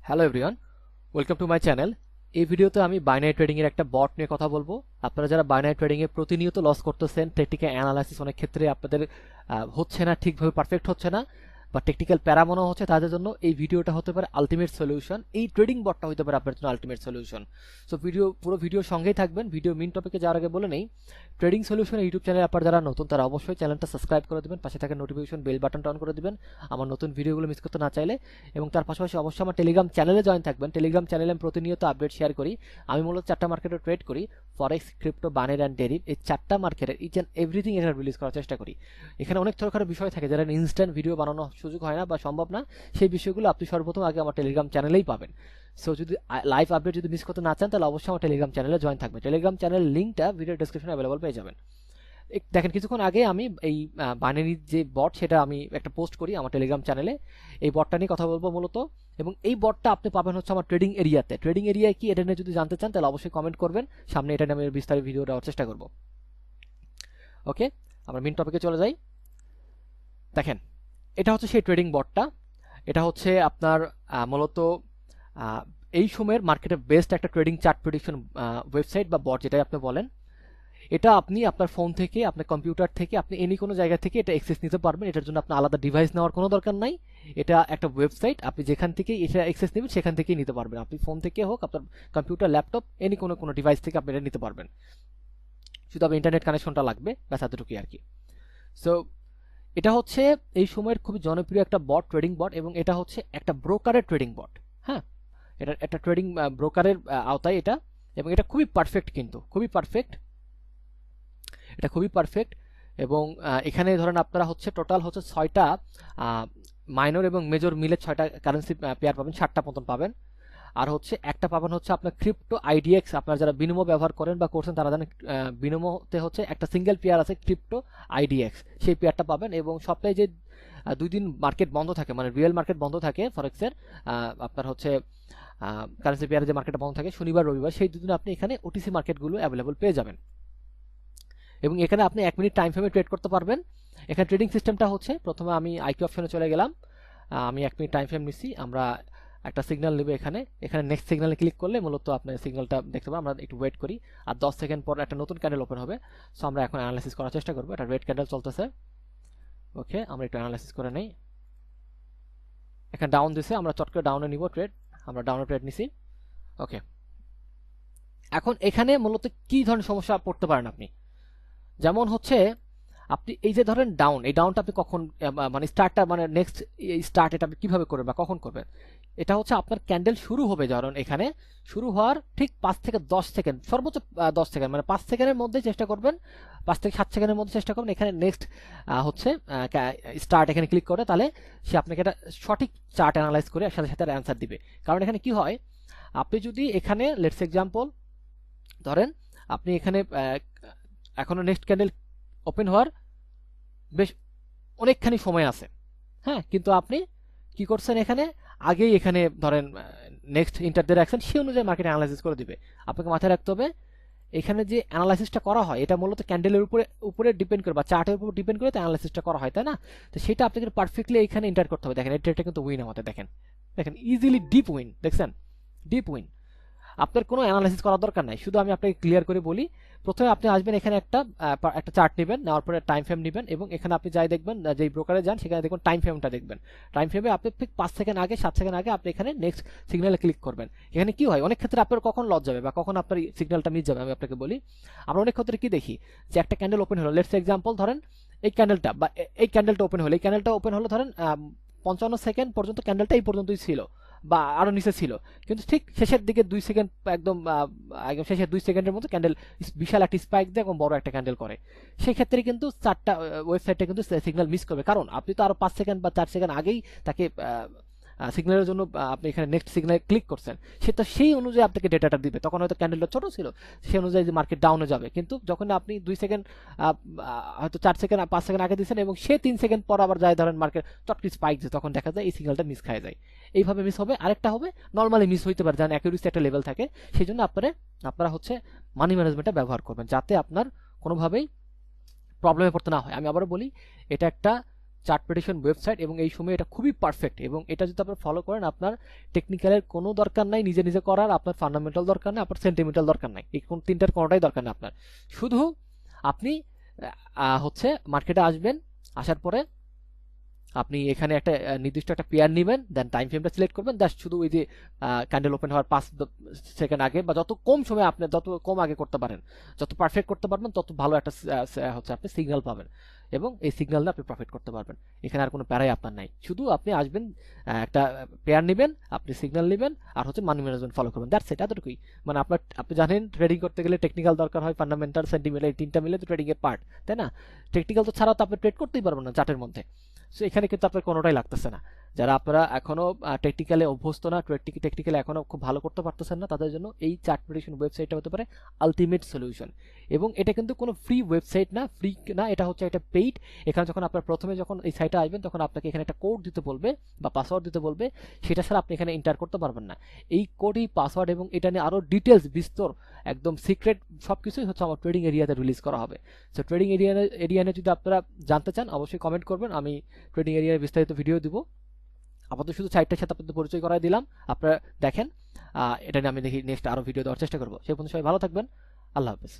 Hello everyone, welcome to my channel. এই ভিডিওতে আমি বাইনারি ট্রেডিং এর একটা বট নিয়ে কথা বলবো। আপনারা যারা বাইনারি ট্রেডিং এ প্রতিনিয়ত লস করতেছেন, টেকনিক্যাল অ্যানালাইসিস অনেক ক্ষেত্রে আপনাদের হচ্ছে না, ঠিকভাবে পারফেক্ট হচ্ছে না বা টেকনিক্যাল প্যারা মনে হচ্ছে, তাদের জন্য এই ভিডিওটা হতে পারে আলটিমেট সলিউশন। এই ট্রেডিং বটটা হতে পারে আপনার জন্য আলটিমেট সলিউশন। সো পুরো ভিডিও সঙ্গেই থাকবেন। ভিডিও মেইন টপিকে যাওয়ার আগে বলে নেই, ট্রেডিং সলিউশন ইউটিউব চ্যানেলে আপনারা যারা নতুন তারা অবশ্যই চ্যানেলটা সাবস্ক্রাইব করে দেবেন, পাশে থাকা নোটিফিকেশন বেল বাটনটা অন করে দিবেন আমার নতুন ভিডিওগুলো মিস করতে না চাইলে। এবং তার পাশাপাশি অবশ্যই আমার টেলিগ্রাম চ্যানেলে জয়েন থাকবেন। টেলিগ্রাম চ্যানেলে আমি প্রতিনিয়ত আপডেট শেয়ার করি। আমি মূলত চারটা মার্কেটে ট্রেড করি: ফরেক্স, ক্রিপ্টো, বাইনারি অ্যান্ড ডেরিভ। এই চারটা মার্কেটের ইচ অ্যান্ড এভরিথিং এখানে রিলিজ করার চেষ্টা করি। এখানে অনেক ধরনের বিষয় থাকে যারা ইনস্ট্যান্ট ভিডিও বানানোর সুযোগ হয় না বা সম্ভব না, সেই বিষয়গুলো আপনি সর্বপ্রথম আগে আমার টেলিগ্রাম চ্যানেলেই পাবেন। সো যদি লাইভ আপডেট যদি মিস করতে না চান, তাহলে অবশ্যই আমার টেলিগ্রাম চ্যানেলে জয়েন থাকবে। টেলিগ্রাম চ্যানেল লিঙ্কটা ভিডিও ডেসক্রিপশনে অ্যাভেলেবল পেয়ে যাবেন। দেখেন, কিছুক্ষণ আগে আমি এই বাইনারি যে বট সেটা আমি একটা পোস্ট করি আমার টেলিগ্রাম চ্যানেলে। এই বটটা নিয়ে কথা বলবো মূলত, এবং এই বটটা আপনি পাবেন হচ্ছে আমার ট্রেডিং এরিয়াতে। ট্রেডিং এরিয়া কি, এটা নিয়ে যদি জানতে চান তাহলে অবশ্যই কমেন্ট করবেন, সামনে এটা নিয়ে আমি বিস্তারিত ভিডিও দেওয়ার চেষ্টা করব। ওকে, আমরা মেন টপিকে চলে যাই। দেখেন, এটা হচ্ছে সেই ট্রেডিং বটটা। এটা হচ্ছে আপনার মূলত আহ, এই সময়ের মার্কেটে বেস্ট একটা ট্রেডিং চার্ট প্রেডিকশন ওয়েবসাইট বা বট, যেটাই আপনি বলেন। এটা আপনি আপনার ফোন থেকে, আপনার কম্পিউটার থেকে, আপনি এনি কোনো জায়গা থেকে এটা অ্যাক্সেস নিতে পারবেন। এটার জন্য আপনার আলাদা ডিভাইস নেওয়ার কোনো দরকার নাই। এটা একটা ওয়েবসাইট, আপনি যেখান থেকে এটা অ্যাক্সেস নেবেন সেখান থেকেই নিতে পারবেন। আপনি ফোন থেকে হোক, আপনার কম্পিউটার, ল্যাপটপ, এনি কোনো ডিভাইস থেকে আপনি এটা নিতে পারবেন। শুধু আপনার ইন্টারনেট কানেকশনটা লাগবে, ব্যাস এতটুকুই আর কি। সো এটা হচ্ছে এই সময়ের খুবই জনপ্রিয় একটা বট, ট্রেডিং বট, এবং এটা হচ্ছে একটা ব্রোকারের ট্রেডিং বট। হ্যাঁ, এটা একটা ট্রেডিং ব্রোকারের আওতায় এটা, এবং এটা খুবই পারফেক্ট, কিন্তু খুবই পারফেক্ট। এটা খুবই পারফেক্ট। এবং এখানে ধরেন আপনারা হচ্ছে টোটাল হচ্ছে 6টা মাইনর এবং মেজর মিলে 6টা কারেন্সি পেয়ার পাবেন, 7টা মতন পাবেন। আর হচ্ছে একটা পাবেন হচ্ছে আপনার ক্রিপ্টো আইডিএক্স। আপনারা যারা বিনিময় ব্যবহার করেন বা করছেন তারা জানেন বিনিময়তে হচ্ছে একটা সিঙ্গেল পেয়ার আছে ক্রিপ্টো আইডিএক্স, সেই পেয়ারটা পাবেন। এবং সপ্তাহে যে 2 দিন মার্কেট বন্ধ থাকে, মানে রিয়েল মার্কেট বন্ধ থাকে ফরেক্সের, আপনার হচ্ছে কারেন্সি পেয়ারের যে মার্কেটটা বন্ধ থাকে শনিবার রবিবার, সেই 2 দিন আপনি এখানে ওটিসি মার্কেটগুলো অ্যাভেলেবল পেয়ে যাবেন। এবং এখানে আপনি 1 মিনিট টাইম ফ্রেমে ট্রেড করতে পারবেন। এখানে ট্রেডিং সিস্টেমটা হচ্ছে, প্রথমে আমি আইকিউ অপশনে চলে গেলাম। আমি 1 মিনিট টাইম ফ্রেম নিচ্ছি। আমরা একটা সিগন্যাল নেবে এখানে। এখানে নেক্সট সিগন্যালে ক্লিক করলে মূলত আপনি সিগন্যালটা দেখতে পাবেন। আমরা একটু ওয়েট করি, আর 10 সেকেন্ড পর একটা নতুন ক্যান্ডেল ওপেন হবে। সো আমরা এখন অ্যানালাইসিস করার চেষ্টা করবো। এটা রেড ক্যান্ডেল চলতেছে। ওকে, আমরা একটু অ্যানালাইসিস করে নেই। এখানে ডাউন দিছে, আমরা চট করে ডাউনে নিব ট্রেড। আমরা ডাউনে ট্রেড নিছি। ওকে, এখন এখানে মূলত কি ধরনের সমস্যা পড়তে পারেন আপনি, যেমন হচ্ছে আপনি এই যে ধরেন ডাউন, এই ডাউনটা আপনি কখন মানে স্টার্টটা, মানে নেক্সট স্টার্ট এটা আপনি কিভাবে করবেন বা কখন করবেন? এটা হচ্ছে আপনার ক্যান্ডেল শুরু হবে, ধরুন এখানে শুরু হওয়ার ঠিক 5 থেকে 10 সেকেন্ড, সর্বোচ্চ 10 সেকেন্ড, মানে 5 সেকেন্ডের মধ্যে চেষ্টা করবেন, 5 থেকে 7 সেকেন্ডের মধ্যে চেষ্টা করবেন এখানে নেক্সট হচ্ছে স্টার্ট এখানে ক্লিক করে, তাহলে সে আপনাকে একটা সঠিক চার্ট অ্যানালাইজ করে সাথে সাথে অ্যান্সার দিবে। কারণ এখানে কি হয়, আপনি যদি এখানে লেটস এক্সাম্পল ধরেন আপনি এখানে এখনো নেক্সট ক্যান্ডেল ওপেন হওয়ার বেশ অনেকখানি সময় আছে, হ্যাঁ, কিন্তু আপনি কি করছেন, এখানে আগেই এখানে ধরেন নেক্সট ইন্টার দিয়ে রাখছেন, সেই অনুযায়ী মার্কেট অ্যানালাইসিস করে দিবে। আপনাকে মাথায় রাখতে হবে এখানে যে অ্যানালাইসিসটা করা হয় এটা মূলত ক্যান্ডেলের উপরে উপরে ডিপেন্ড করে বা চার্টের উপর ডিপেন্ড করে অ্যানালাইসিসটা করা হয়, তাই না? তো সেটা আপনাকে পারফেক্টলি এখানে ইন্টার করতে হবে। দেখেন এই ট্রেডটা কিন্তু উইন আমাদের, দেখেন দেখেন ইজিলি ডিপ উইন, দেখছেন ডিপ উইন। আপনার কোনো অ্যানালাইসিস করার দরকার নাই, শুধু আমি আপনাকে ক্লিয়ার করে বলি। প্রথমে আপনি আসবেন এখানে একটা চার্ট নেবেন, নেওয়ার পরে টাইম ফ্রেম নেবেন, এবং এখানে আপনি যাই দেখবেন, যেই ব্রোকারে যান সেখানে দেখবেন টাইম ফ্রেমটা দেখবেন। টাইম ফ্রেমে আপনি ঠিক 5 সেকেন্ড আগে, 7 সেকেন্ড আগে আপনি এখানে নেক্সট সিগন্যালে ক্লিক করবেন। এখানে কি হয়, অনেক ক্ষেত্রে আপনার কখন লস যাবে বা কখন আপনার সিগন্যালটা মিস যাবে আমি আপনাকে বলি। আমরা অনেক ক্ষেত্রে কি দেখি, যে একটা ক্যান্ডেল ওপেন হলো, লেটস এক্সাম্পল ধরেন এই ক্যান্ডেলটা বা এই ক্যান্ডেলটা ওপেন হলো, এই ক্যান্ডেলটা ওপেন হলো ধরেন 55 সেকেন্ড পর্যন্ত ক্যান্ডেলটা এই পর্যন্তই ছিল বা আরো নিচে ছিল, কিন্তু ঠিক শেষের দিকে 2 সেকেন্ড, একদম একদম শেষের 2 সেকেন্ডের মধ্যে ক্যান্ডেল বিশাল একটা স্পাইক দেয় এবং বড় একটা ক্যান্ডেল করে। সেই ক্ষেত্রে কিন্তু চারটা ওয়েবসাইটে কিন্তু সিগন্যাল মিস করবে, কারণ আপনি তো আরো 5 সেকেন্ড বা 4 সেকেন্ড আগেই তাকে সিগন্যালের জন্য আপনি এখানে নেক্সট সিগন্যালে ক্লিক করছেন, সে তো সেই অনুযায়ী আপনাকে ডেটাটা দিবে। তখন হয়তো ক্যান্ডেলটা ছোট ছিল, সেই অনুযায়ী যে মার্কেট ডাউনে যাবে, কিন্তু যখন আপনি 2 সেকেন্ড হয়তো 4 সেকেন্ড 5 সেকেন্ড আগে দিচ্ছেন এবং সে 3 সেকেন্ড পর আবার যায় ধরেন মার্কেট চটকি স্পাইক যায়, তখন দেখা যায় এই সিগন্যালটা মিস খায় যায়। এইভাবে মিস হবে। আরেকটা হবে নর্মালি মিস হইতে পারে, যেন অ্যাকুরেসি একটা লেভেল থাকে। সেই জন্য আপনারা হচ্ছে মানি ম্যানেজমেন্টটা ব্যবহার করবেন, যাতে আপনার কোনোভাবেই প্রবলেমে পড়তে না হয়। আমি আবারও বলি, এটা একটা চার্ট প্রেডিকশন ওয়েবসাইট, এবং এই সময় এটা খুবই পারফেক্ট। এবং এটা যদি আপনি ফলো করেন, আপনার টেকনিক্যালের কোনো দরকার নাই নিজে নিজে করার, আপনার ফান্ডামেন্টাল দরকার নাই, আপনার সেন্টিমেন্টাল দরকার নাই, এই তিনটার কোনোটাই দরকার নেই আপনার। শুধু আপনি হচ্ছে মার্কেটে আসবেন, আসার পরে আপনি এখানে একটা নির্দিষ্ট একটা পেয়ার নেবেন, দেন টাইম ফ্রেমটা সিলেক্ট করবেন, জাস্ট শুধু ওই যে ক্যান্ডেল ওপেন হওয়ার 5 সেকেন্ড আগে বা যত কম সময় আপনি যত কম আগে করতে পারেন, যত পারফেক্ট করতে পারবেন, তত ভালো একটা হচ্ছে আপনি সিগন্যাল পাবেন, এবং এই সিগন্যালে আপনি প্রফিট করতে পারবেন। এখানে আর কোনো প্যারাই আপনার নাই, শুধু আপনি আসবেন, একটা পেয়ার নেবেন, আপনি সিগন্যাল নেবেন, আর হচ্ছে মানি ম্যানেজমেন্ট ফলো করবেন, দ্যাটস ইট, এতটুকুই। মানে আপনি জানেন ট্রেডিং করতে গেলে টেকনিক্যাল দরকার হয়, ফান্ডামেন্টাল, সেন্টিমেন্টাল, এই তিনটা মিলে তো ট্রেডিং এর পার্ট, তাই না? টেকনিক্যাল তো ছাড়া তো আপনি ট্রেড করতেই পারবেন না চার্টের মধ্যে। সো এখানে কিন্তু আপনার কোনোটাই লাগতেছে না। যারা আপনারা এখনো টেকনিক্যালে অভ্যস্ত না, টেকনিক্যালে এখনো খুব ভালো করতে পারতেছেন না, তাদের জন্য এই চার্ট প্রেডিকশন ওয়েবসাইটটা হতে পারে আলটিমেট সলিউশন। এবং এটা কিন্তু কোনো ফ্রি ওয়েবসাইট না, ফ্রি না, এটা হচ্ছে একটা পেইড। এখানে যখন আপনার প্রথমে যখন এই সাইটে আসবেন, তখন আপনাকে এখানে একটা কোড দিতে বলবে বা পাসওয়ার্ড দিতে বলবে, সেটা ছাড়া আপনি এখানে এন্টার করতে পারবেন না। এই কোডই পাসওয়ার্ড এবং এটা নিয়ে আরও ডিটেলস, বিস্তর, একদম সিক্রেট সব কিছুই হচ্ছে আমার ট্রেডিং এরিয়াতে রিলিজ করা হবে। সো ট্রেডিং এরিয়া নিয়ে যদি আপনারা জানতে চান, অবশ্যই কমেন্ট করবেন, আমি ট্রেডিং এরিয়ার বিস্তারিত ভিডিও দিব। আপাতত শুধু সাইটটার সাথে আপনাদের পরিচয় করাই দিলাম, আপনারা দেখেন। এটা নিয়ে আমি দেখি নেক্সট আরও ভিডিও দেওয়ার চেষ্টা করবো। সেই পর্যন্ত সবাই ভালো থাকবেন। আল্লাহ হাফেজ।